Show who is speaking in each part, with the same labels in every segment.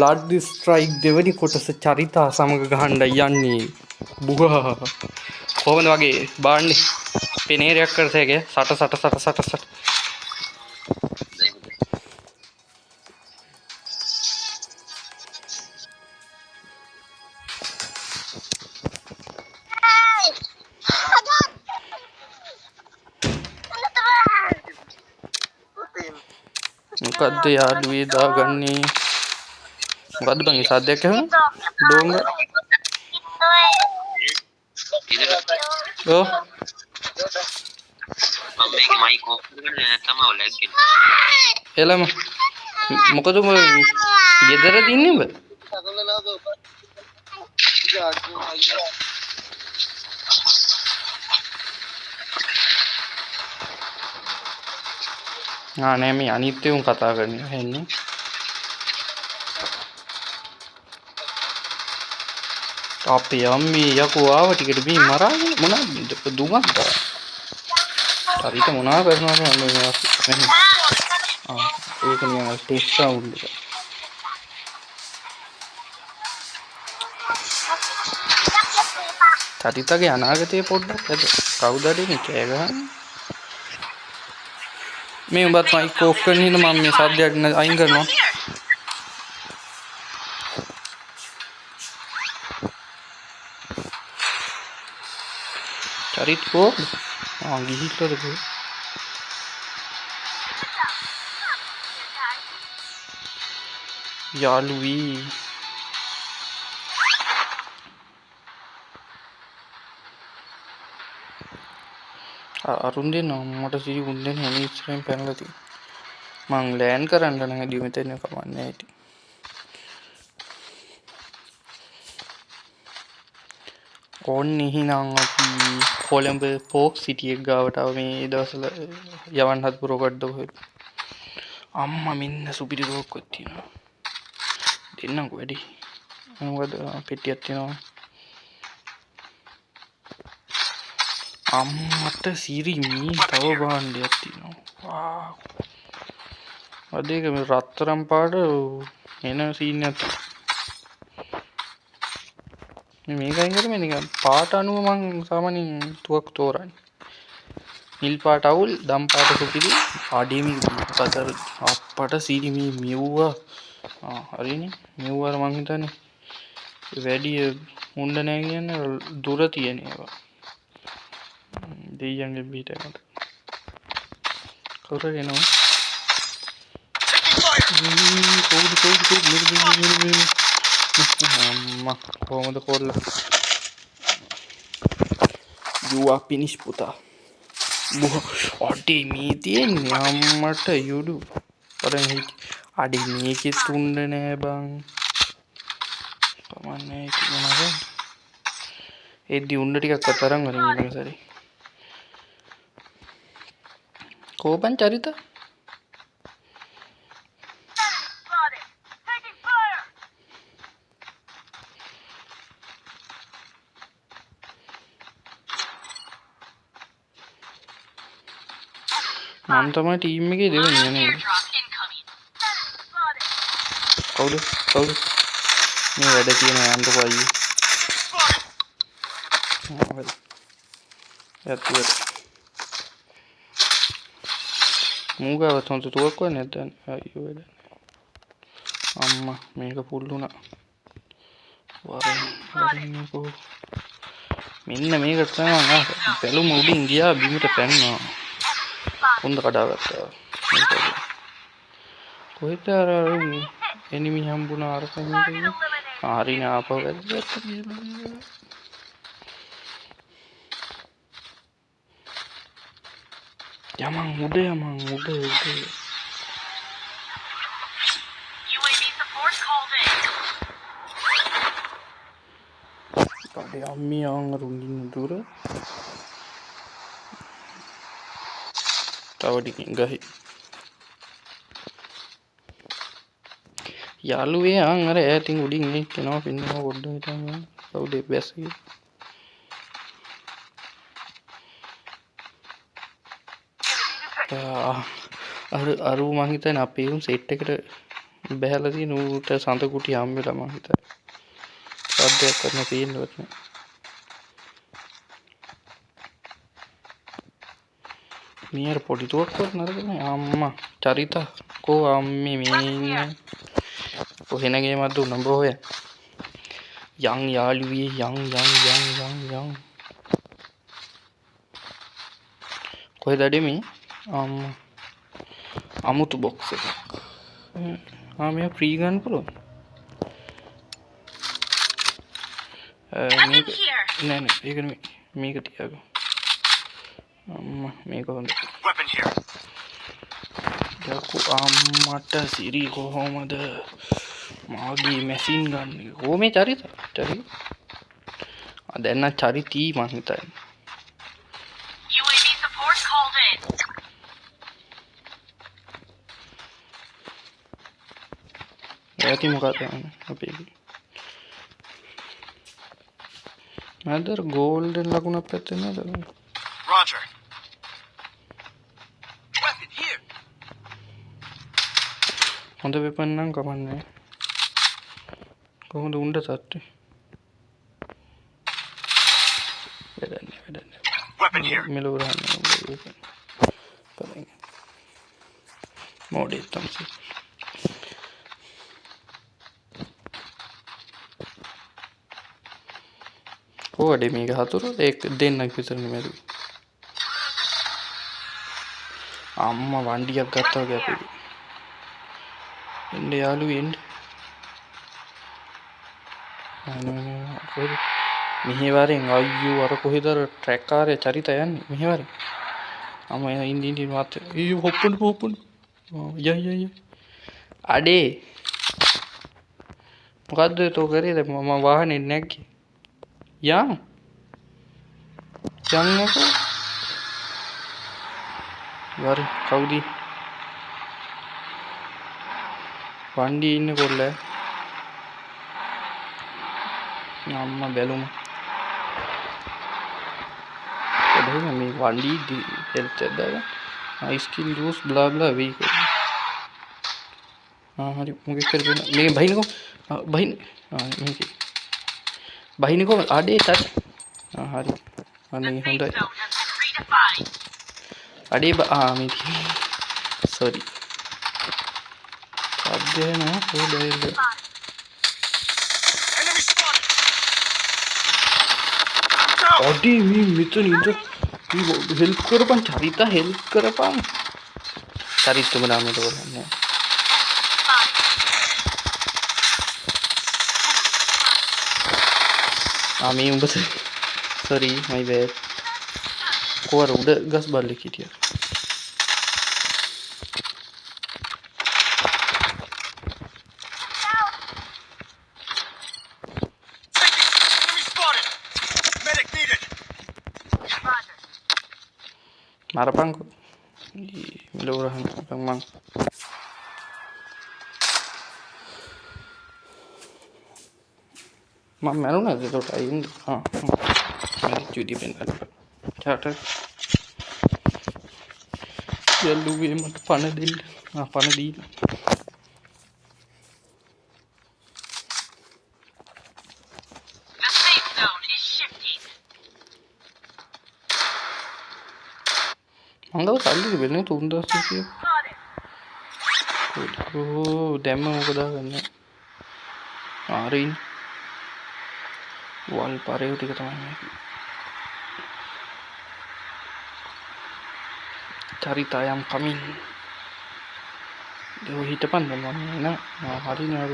Speaker 1: Blood strike දෙවනි කොටස චරිතා සමග ගහන්න යන්නේ. බුහා කොහොමද වගේ බාන්නේ පෙනේරයක් කරතේගේ සට මොකද්ද යාළුවේ දාගන්නේ මොකද්ද බං සාද්දයක් ඇහුණා ඩෝංග ඔව් මම මේක මයික් ඔෆ් කරගෙන තමයි ලැග්ගෙන එළම මොකද උඹ ගෙදරද ඉන්නේ උඹ නෑ මේ අනිත් උන් කතා කරන්නේ හෙන්නේ අපේ අම්මේ යකෝ ආව ටිකට මේ මරාගෙන මොනවද දුමක්ද හරියට මොනවා කරනවද මේ ඒක නිකන් ටෙස්ට් සවුන්ඩ් එක චරිතගේ අනාගතය පොඩ්ඩක් ඇද කවුද මේ කෑ ගහන්නේ මේ උඹත් මයික් ඕෆ් කරගෙන ඉන්න මම මේ සද්දයක් අයින් කරනවා චරිත කෝ ගිහිල්ලාද කෝ යාළුවී අරුන් දෙන්නා මට සිරි උන් දෙන්න හැම ඉස්සරහින් පැනලා තියෙනවා මං ලෑන් කරන්න නම් ඇදී මෙතන කමන්නේ ඇති ඕන්න එහෙනම් අපි කොළඹ පෝක් සිටි එක ගාවට ආව මේ දවස්වල යවන්න හදපු රොකට් එක හොයලා අම්මා මෙන්න සුපිරි රෝක්කක් තියෙනවා දෙන්නකෝ වැඩි මොකද පෙට්ටියක් තියෙනවා අම්මට සිරි මේ තව භාණ්ඩයක් තියෙනවා වාව් අදේක මේ රත්තරන් පාට එන සීන් එකක් මේකෙන් කරේ නිකන් පාට අනුව මං සාමාන්‍යයෙන් තුවක් තෝරන්නේ නිල් පාට අවුල් දම් පාට සුපිරි ආඩේ මේ කතර අප්පට සීනි මේ මෙව්වා හරිනේ මෙව්වා මං හිතන්නේ වැඩි මුණ්ඩ නැහැ කියන්නේ දුර තියෙන ඒවා දෙයියන්ගේ බීට එකට කවුරු එනවා කවුද අම්මා කොහමද කොල්ල යුවා පිනිෂ් පුතා අඩේ මේ තියෙන්නේ අම්මට යුඩු කරන් හිටි අඩේ මේකෙත් තුන්න නෑ බං කමන්නේ මොනවද එද්දි උන්න ටිකක් අතරන් වරින් ඊළඟ සැරේ කෝපන් චරිත මම තමයි ටීම් එකේ දෙවෙනි නේද කවුද මේ වැඩ තියෙන යන්නකෝ අයියේ යතුවට මූගාව තොන්ත තුවක් වෙන්නේ නැද්ද අයියෝ වැඩ අම්මා මේක පුල් වුණා වරින්කෝ මෙන්න මේක තමයි බැලුම උඩින් ගියා බිමට පැන්නා හොඳ කඩාගත්තා කොහෙද අර එනිමි හම්බුණා අර කෙනෙක් හරිනේ ආපහු වැද්දත් යමන් උඩ කඩේ අම්මී අංගරුන්ගින් දුර තව ටිකකින් ගහයි යාළුවේ අර ඈතින් උඩින් එක්කෙනවා පින්නව පොඩ්ඩක් හිටන් කවුද බැස්සේ අර මං හිතන්නේ අපේ උන් සෙට් එකට බැහැලා තියෙන ඌට සඳ කුටි හම්බෙලා මං හිතන්නේ. සද්දයක් කරන්න තියෙනවත් නෑ. මීයර පොඩි තුවක්කුවක් නරකනේ අම්මා චරිතා කෝ අම්මේ මේ ඉන්නේ කොහෙන ගේමක්ද උඹ හොය යන් යාළුවේ යන් කොහෙද මේ අම්මා අමුතු බොක්ස් එකක් මෙයා ෆ්‍රී ගන්න පුළුවන් මේක නෑ ඒක නෙමෙයි මේක තියාගමු අම්මා මේක හොඳයි යකෝ අම්මට සිරි කොහොමද මාගේ මැෂින් ගන්න කොහොමේ චරිත දැන් නම් චරිතී මං හිතන්නේ ඇති මොකක්ද අපේ මදර් ගෝල්ඩන් ලකුණක් පැත්තේ නේද රොජර් weapon here හොඳ වෙපන් නම් කමන්නේ කොහොමද උණ්ඩ සත්ටි වැඩන්නේ weapon here මෙලෝ රහන්න බලන්න මොඩේ තමයි කොහොඩේ මේක හතුරු ඒක දෙන්නක් විතරනේ මැරුවේ අම්මා වණ්ඩියක් ගත්තා වගේ අපේ එන්න යාළුවෝ එන්න මෙහෙවරෙන් අයියෝ අර කොහෙද අර ට්‍රැක් කාර්ය චරිත යන්නේ මෙහෙවරෙන් අම්මා ඉන්දින් මාත් අයියෝ හොප්පුන යයි අඩේ මොකද්ද තෝ කරේද මම වාහනේ නැග්ගේ යන් යන්නකෝ වරි කවුද වණ්ඩි ඉන්නේ කොල්ල අම්මා බැලුම එදේ මේ වණ්ඩි හෙල්ත් එකක් I skill use blah blah vehicle හරි මොකෙක් කරගෙන මේ බහිනකෝ බහින මේක බහිනකෝ අඩේ තත් හරි අනේ හොඳයි අඩේ මේ සෝරි සද්දේ නෑ පොඩ්ඩක් අඩේ මේ මෙතන ඉඳ හෙල්ප් කරපන් චරිතා හෙල්ප් කරපන් චරිතම නාමයට බලන්නේ මේ උඹ sorry my bad කොර උඩ ගස් බල්ලෙක් හිටියා මරපන්කෝ මෙලෝ රහන් මං මැරුණාද ඒකට අයින් චුටි පෙන් චාට යල්ලුගේ මට පණ දෙන්න පණ දීලා මංගව සල්ලි වෙන්නේ 3000 ඕ දැම්ම මොකද ගන්න ආරින් වල් පරේව ටික තමයි මේක චරිතයම් කමින් දෝ හිටපන් දැන් මම එන හරි නේද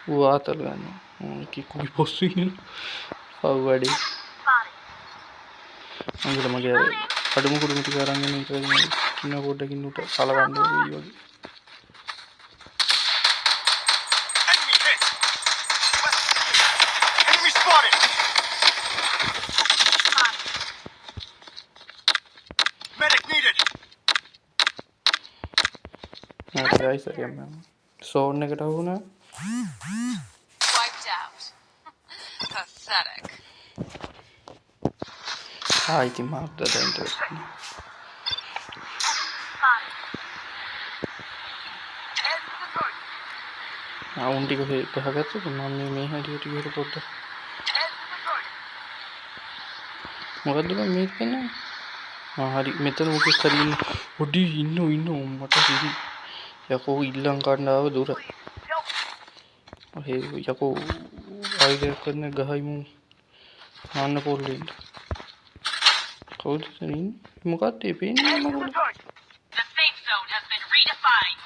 Speaker 1: ඌ ආතල් ගන්න කිකුයි පොස්සු ඉන්න පව්වඩේ අංගල මගේ අඩුම කුඩුම ටික අරන් එන්න ඉතින් කින්න පොඩ්ඩකින් උට සලවන්න ඕනේ වගේ guys again zone එකට වුණා
Speaker 2: wiped out pathetic
Speaker 1: ඉතින් මාත් දැන් ආවුන් ටික ගහගත්තද මම මේ හැටියට ගිහලා පොඩ්ඩක් මොකද්ද බං මේක පෙන්නන්නේ හරි මෙතන මොකක් හරි ඉන්න පොඩි ඉන්න මට සිහි යකෝ ඉල්ලන් ගන්න ආව දුර ඔහේ යකෝ ආයිද කරන ගහයිමු ආන්න පොල්ලේ ඉන්න කවුද එතන ඉන්නේ මොකක්ද මේ පෙන්නේ මගුල
Speaker 2: The safe zone has been redefined.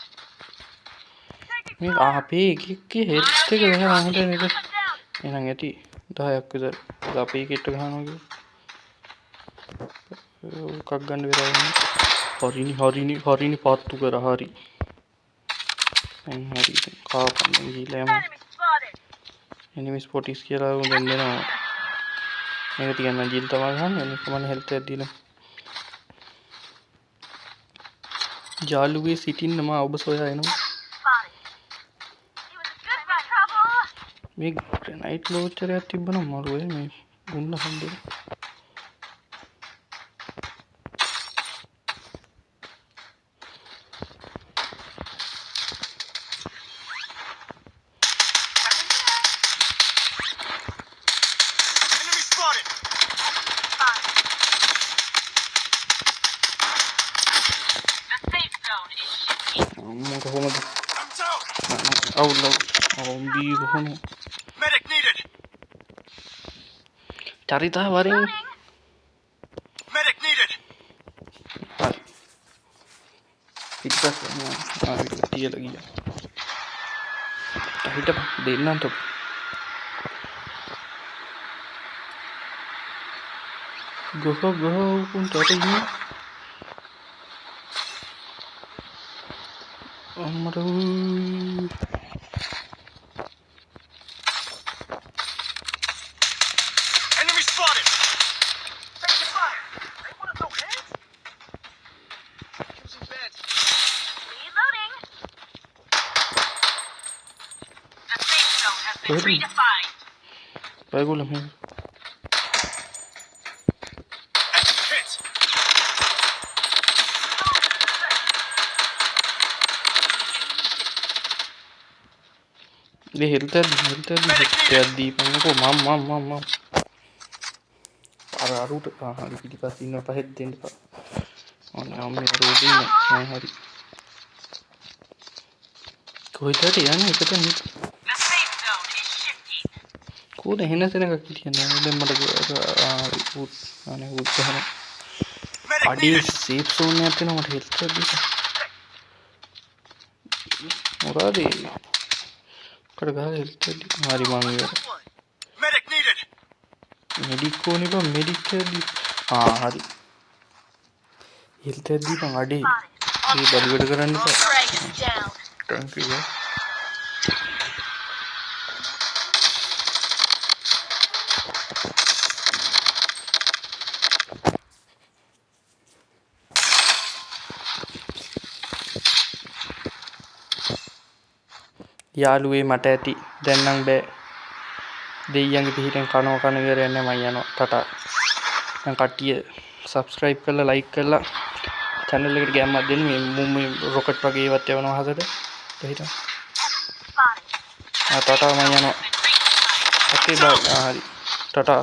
Speaker 1: මේ අපේ එකේ හෙල්ත් එක ගහලා හොඳ නේද එහෙනම් ඇති 10ක් විතර අපේ එකෙට ගහනවා කිව්වා එකක් ගන්න වෙලාවන්නේ හරිනි පාත්තු කර හරි දැන් හරි කාපන්න ගිහලා යමු එනිමි ස්පොටිස් කියලා උදෙන් දෙනවා මේක තියන්න ජීල් තමයි ගහන්නේ මේක මම හෙල්ත් එකක් දීලා ජාලුවේ සිටින්න මම ඔබ සොයා එනවා මේ ග්‍රැනයිට් ලෝචර් එකක් තිබ්බනම් මරුවේ මේ ගුන්න හම්බෙන්නේ කොහොමද අවුල ඔම්බී කොහොම චරිතා වරින් පිටපස්ස තියලා ගියා හිටපන් දෙන්නම් තෝ ගහ උන්ට අරින්න අම්මට
Speaker 3: Enemy spotted! Taking fire! They want to throw hands? Choosing beds.
Speaker 2: Reloading. The safe zone has been
Speaker 1: Ready.
Speaker 2: redefined.
Speaker 1: බයිගොල්ලෝ මේ
Speaker 3: Hit!
Speaker 1: මේ හෙල්ත් එකක් දීපන්නකෝ මම අරුට හරි පිටිපස්ස ඉන්න පහෙත් දෙන්න එපා අනේ අම්මේ අර උඩින් නෑ හරි කොහෙද යන්නේ එකට නේ
Speaker 2: The safe zone is shifting.
Speaker 1: කෝද එහෙන තැනක කියන්නේ දැන් මට අනේ උත්සාහ
Speaker 3: Medic
Speaker 1: අඩේ
Speaker 3: needed!
Speaker 1: සේෆ් සෝන් එකක් තියෙනවා මට හෙල්ත් එකක් දීපන් මොකද කඩ ගහ හෙල්ත් එකක් දීපන් හරි මම ඉවරයි
Speaker 3: Medic needed!
Speaker 1: මෙඩික් ඕනේ බං මෙඩික් එකක් දීපන් හරි හෙල්ත් එකක් දීපන් අඩේ මේ බඩුවට කරන්න එපා
Speaker 2: Dragon's down.
Speaker 1: Thank you. යාළුවේ මට ඇති දැන් නම් බෑ දෙයියන්ගේ පිටින් කනවා කන ඉවර යන්නේ මම යනවා ටටා දැන් කට්ටිය subscribe කරලා like කරලා channel එකට ගෑම්මක් දෙන්න මේ rocket වගේ ඒවත් යවනවා හදට හිටා ටටා මම යනවා
Speaker 2: Been redefined.
Speaker 1: okay bye හරි ටටා